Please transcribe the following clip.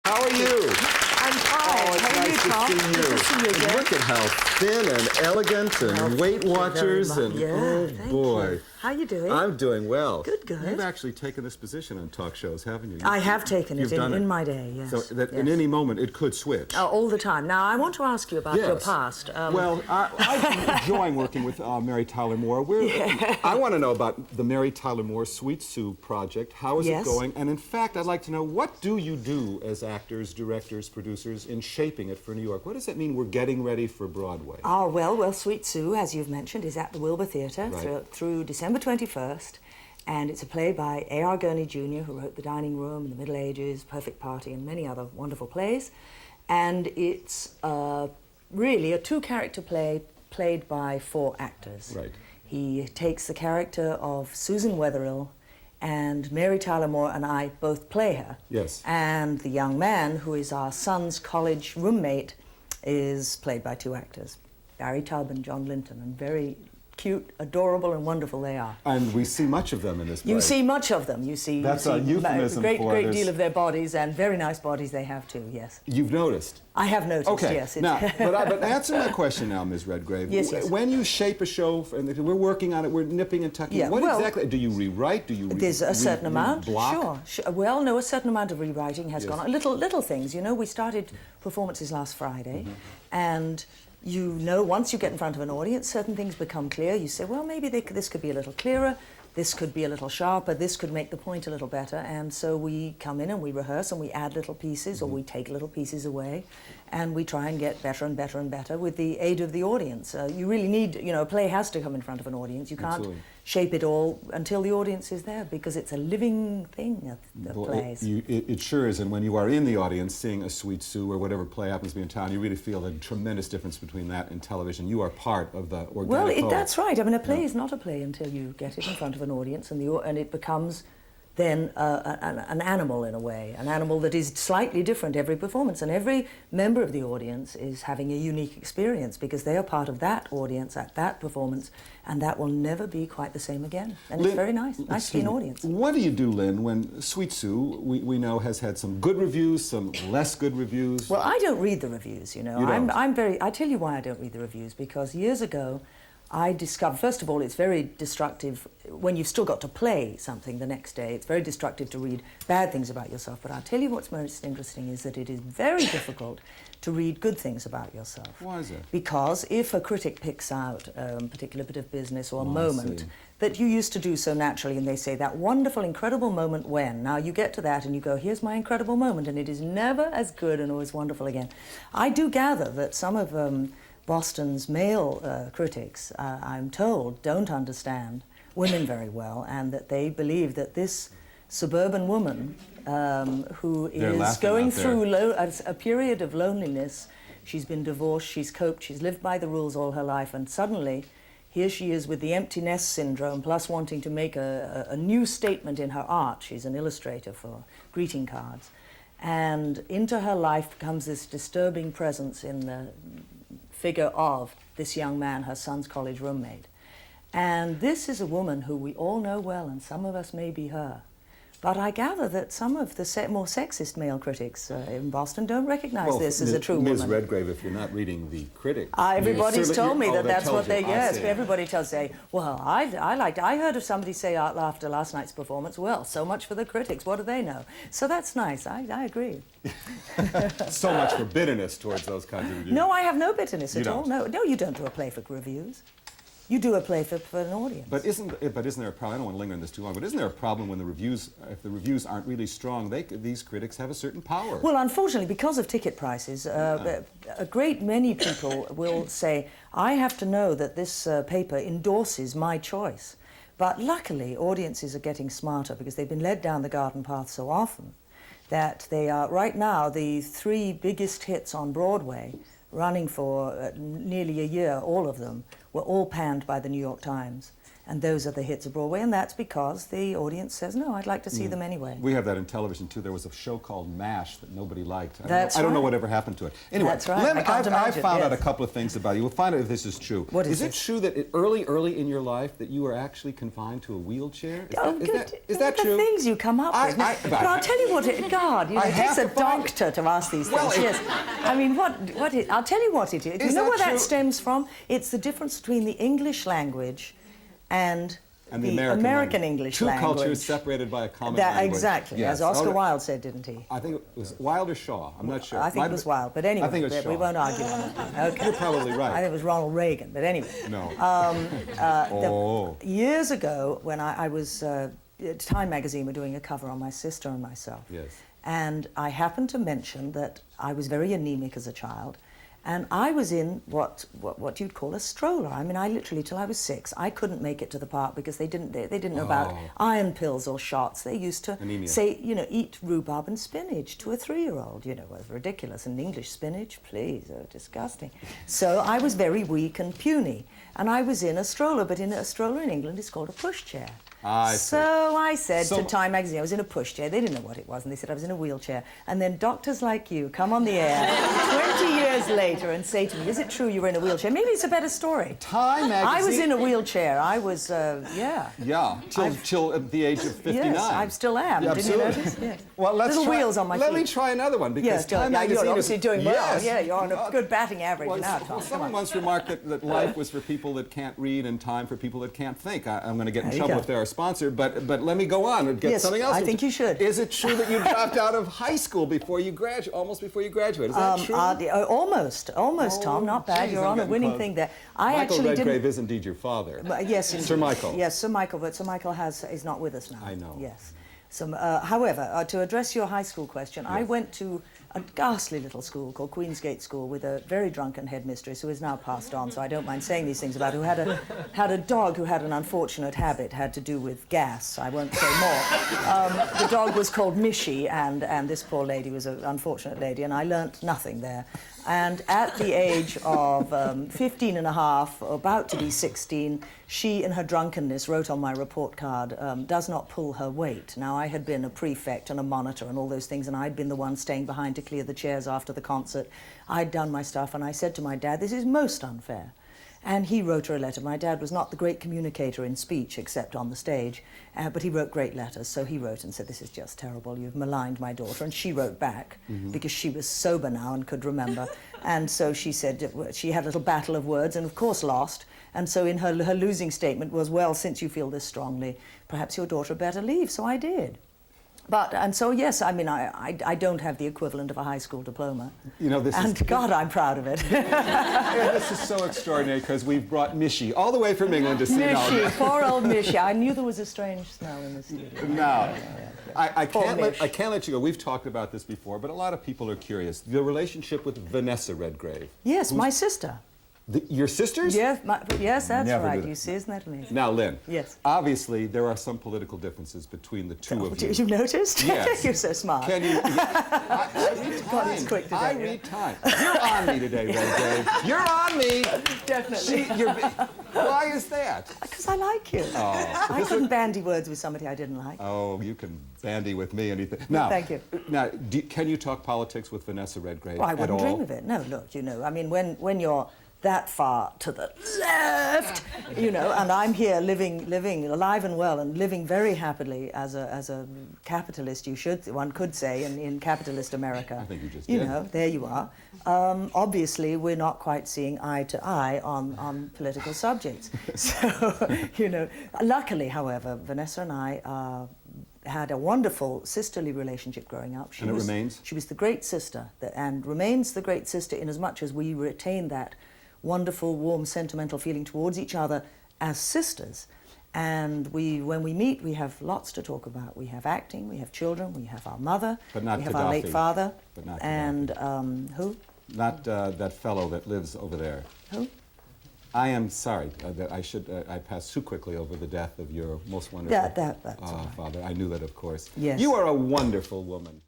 How are you? I'm fine. Oh, it's How are you, nice Tom? to see you. Good to see you And again. look at how thin and elegant and Weight Watchers and oh thank boy. you. How you doing? I'm doing well. Good, good. You've actually taken this position on talk shows, haven't you? I have taken it done in my day, yes. So that yes. in any moment it could switch. Oh, all the time. Now, I want to ask you about your past. Well, I'm enjoying working with Mary Tyler Moore. I want to know about the Mary Tyler Moore Sweet Sue project. How is it going? And in fact, I'd like to know, what do you do as actors, directors, producers in shaping it for New York? What does that mean we're getting ready for Broadway? Oh, well, Sweet Sue, as you've mentioned, is at the Wilbur Theatre through December 21st. And it's a play by A.R. Gurney Jr., who wrote The Dining Room and The Middle Ages, Perfect Party, and many other wonderful plays. And it's really a two-character play played by 4 actors. Right. He takes the character of Susan Wetherill, and Mary Tyler Moore and I both play her. Yes. And the young man, who is our son's college roommate, is played by 2 actors, Barry Tubb and John Linton, and very cute, adorable, and wonderful they are. And we see much of them in this play. You see much of them. You see, That's a euphemism a for great deal of their bodies, and very nice bodies they have too, yes. You've noticed? I have noticed, okay. yes. Now, but answer my question now, Ms. Redgrave. Yes, yes. When you shape a show, and we're working on it, we're nipping and tucking, what exactly, do you rewrite? Do you There's a certain amount, block? Sure. Well, no, a certain amount of rewriting has gone on. Little things, you know. We started performances last Friday, and you know, once you get in front of an audience, certain things become clear. You say, well, maybe this could be a little clearer, this could be a little sharper, this could make the point a little better. And so we come in and we rehearse and we add little pieces, or we take little pieces away, and we try and get better and better and better with the aid of the audience. You really need, you know, a play has to come in front of an audience. You can't shape it all until the audience is there, because it's a living thing, the plays. It sure is, and when you are in the audience seeing a Sweet Sue or whatever play happens to be in town, you really feel the tremendous difference between that and television. You are part of the organic whole. That's right. I mean, a play is not a play until you get it in front of an audience, and it becomes then an animal in a way, an animal that is slightly different every performance, and every member of the audience is having a unique experience because they are part of that audience at that performance, and that will never be quite the same again. And Lynn, it's very nice to be an audience. What do you do, Lynn, when Sweet Sue, we know, has had some good reviews, some less good reviews? Well, I don't read the reviews, you know. You don't? I tell you why I don't read the reviews, because years ago I discovered, first of all, it's very destructive when you've still got to play something the next day. It's very destructive to read bad things about yourself. But I'll tell you what's most interesting is that it is very difficult to read good things about yourself. Why is it? Because if a critic picks out a particular bit of business or a moment that you used to do so naturally, and they say, that wonderful, incredible moment when, now you get to that and you go, here's my incredible moment, and it is never as good and always wonderful again. I do gather that some of Boston's male critics, I'm told, don't understand women very well, and that they believe that this suburban woman who is going through a period of loneliness, she's been divorced, she's coped, she's lived by the rules all her life, and suddenly here she is with the empty nest syndrome, plus wanting to make a new statement in her art. She's an illustrator for greeting cards. And into her life comes this disturbing presence in the figure of this young man, her son's college roommate. And this is a woman who we all know well, and some of us may be her. But I gather that some of the more sexist male critics in Boston don't recognize this as a true woman. Ms. Redgrave, if you're not reading the critics... everybody's told me that that's what they... Yes, everybody tells say, well, I heard of somebody say after last night's performance, well, so much for the critics, what do they know? So that's nice, I agree. So much for bitterness towards those kinds of reviews. No, I have no bitterness at all. No, you don't do a play for reviews. You do a play for an audience. But isn't there a problem? I don't want to linger on this too long. But isn't there a problem when if the reviews aren't really strong? These critics have a certain power. Well, unfortunately, because of ticket prices, a great many people will say, "I have to know that this paper endorses my choice." But luckily, audiences are getting smarter because they've been led down the garden path so often that they are right now the 3 biggest hits on Broadway, running for nearly a year, all of them, were all panned by the New York Times. And those are the hits of Broadway, and that's because the audience says, no, I'd like to see them anyway. We have that in television, too. There was a show called MASH that nobody liked. I don't know whatever happened to it. Anyway, that's right. Lynn, I found out a yes. couple of things about you. We'll find out if this is true. What is it true that early in your life that you were actually confined to a wheelchair? Is that true? The things you come up with. But I'll tell you what God, it takes a doctor to ask these things. Yes. I mean, I'll tell you what it is. You know where that stems from? It's the difference between the English language and the American English language. Two cultures separated by a common language. Exactly, yes. as Oscar Wilde said, didn't he? I think it was Wilde or Shaw. I'm not sure. I think it was Wilde, but anyway, I think it was Shaw. We won't argue on that. Okay. You're probably right. I think it was Ronald Reagan, but anyway. No. Years ago, when I was, Time magazine were doing a cover on my sister and myself. Yes. And I happened to mention that I was very anemic as a child. And I was in what you'd call a stroller. I mean, I literally, till I was 6, I couldn't make it to the park because they didn't know about iron pills or shots. They used to say, eat rhubarb and spinach to a 3-year-old. It was ridiculous. And English spinach, please, disgusting. So I was very weak and puny. And I was in a stroller, but in a stroller in England is called a pushchair. So I said to Time magazine, I was in a pushchair. They didn't know what it was, and they said I was in a wheelchair. And then doctors like you come on the air 20 years later and say to me, is it true you were in a wheelchair? Maybe it's a better story. Time magazine? I was in a wheelchair. I was, Yeah, till at the age of 59. Yes, I still am. Yeah, didn't you notice? Yes. Well, Little wheels on my feet. Let me try another one, because Time magazine you're obviously doing well. Yes. Yeah, you're on a good batting average now, Tom. Someone once remarked that life was for people that can't read and time for people that can't think. I'm going to get in trouble if they're our sponsor, but let me go on and get something else. I think you should. Is it true that you dropped out of high school before you almost before you graduated? Is that true? Almost, Tom. Not bad. You're on a winning thing there. Michael Redgrave is indeed your father. Yes, indeed. Sir Michael. Yes, Sir Michael. But Sir Michael is not with us now. I know. Yes. So, however, to address your high school question, I went to a ghastly little school called Queensgate School with a very drunken headmistress who is now passed on, so I don't mind saying these things about her, who had a dog who had an unfortunate habit, had to do with gas. I won't say more. The dog was called Mishi, and this poor lady was an unfortunate lady, and I learnt nothing there. And at the age of 15 and a half, about to be 16, she, in her drunkenness, wrote on my report card, does not pull her weight. Now, I had been a prefect and a monitor and all those things, and I'd been the one staying behind to clear the chairs after the concert. I'd done my stuff, and I said to my dad, this is most unfair. And he wrote her a letter. My dad was not the great communicator in speech, except on the stage, but he wrote great letters. So he wrote and said, this is just terrible. You've maligned my daughter. And she wrote back, because she was sober now and could remember. And so she said, she had a little battle of words and, of course, lost. And so in her losing statement was, well, since you feel this strongly, perhaps your daughter better leave. So I did. And so, yes, I mean, I don't have the equivalent of a high school diploma. God, I'm proud of it. Yeah, this is so extraordinary, because we've brought Mishi all the way from England to see Mishi, poor old Mishi. I knew there was a strange smell in the studio. No. I can't let you go. We've talked about this before, but a lot of people are curious. The relationship with Vanessa Redgrave. Yes, my sister. Your sisters? Yes, that's right. You see, isn't that amazing? Now, Lynn. Yes. Obviously, there are some political differences between the two of you. You noticed? Yes. You're so smart. Can you? I read time. God, it's quick today. I read time. You're on me today, Redgrave. You're on me. Definitely. Why is that? Because I like you. Oh. I couldn't bandy words with somebody I didn't like. Oh, you can bandy with me anything. Now, thank you. Now, can you talk politics with Vanessa Redgrave I at wouldn't all? dream of it. No, look, I mean, when you're that far to the left, and I'm here living alive and well and living very happily as a capitalist, one could say, in capitalist America. I think you just did. There you are. Obviously, we're not quite seeing eye to eye on political subjects. So, luckily, however, Vanessa and I had a wonderful sisterly relationship growing up. And it remains? She was the great sister, and remains the great sister in as much as we retain that wonderful, warm, sentimental feeling towards each other as sisters. And when we meet, we have lots to talk about. We have acting, we have children, we have our mother, but not we have Gaddafi. our late father. But not and who? Not that fellow that lives over there. Who? I am sorry that I passed too quickly over the death of your most wonderful That's all right. father. I knew that, of course. Yes. You are a wonderful woman.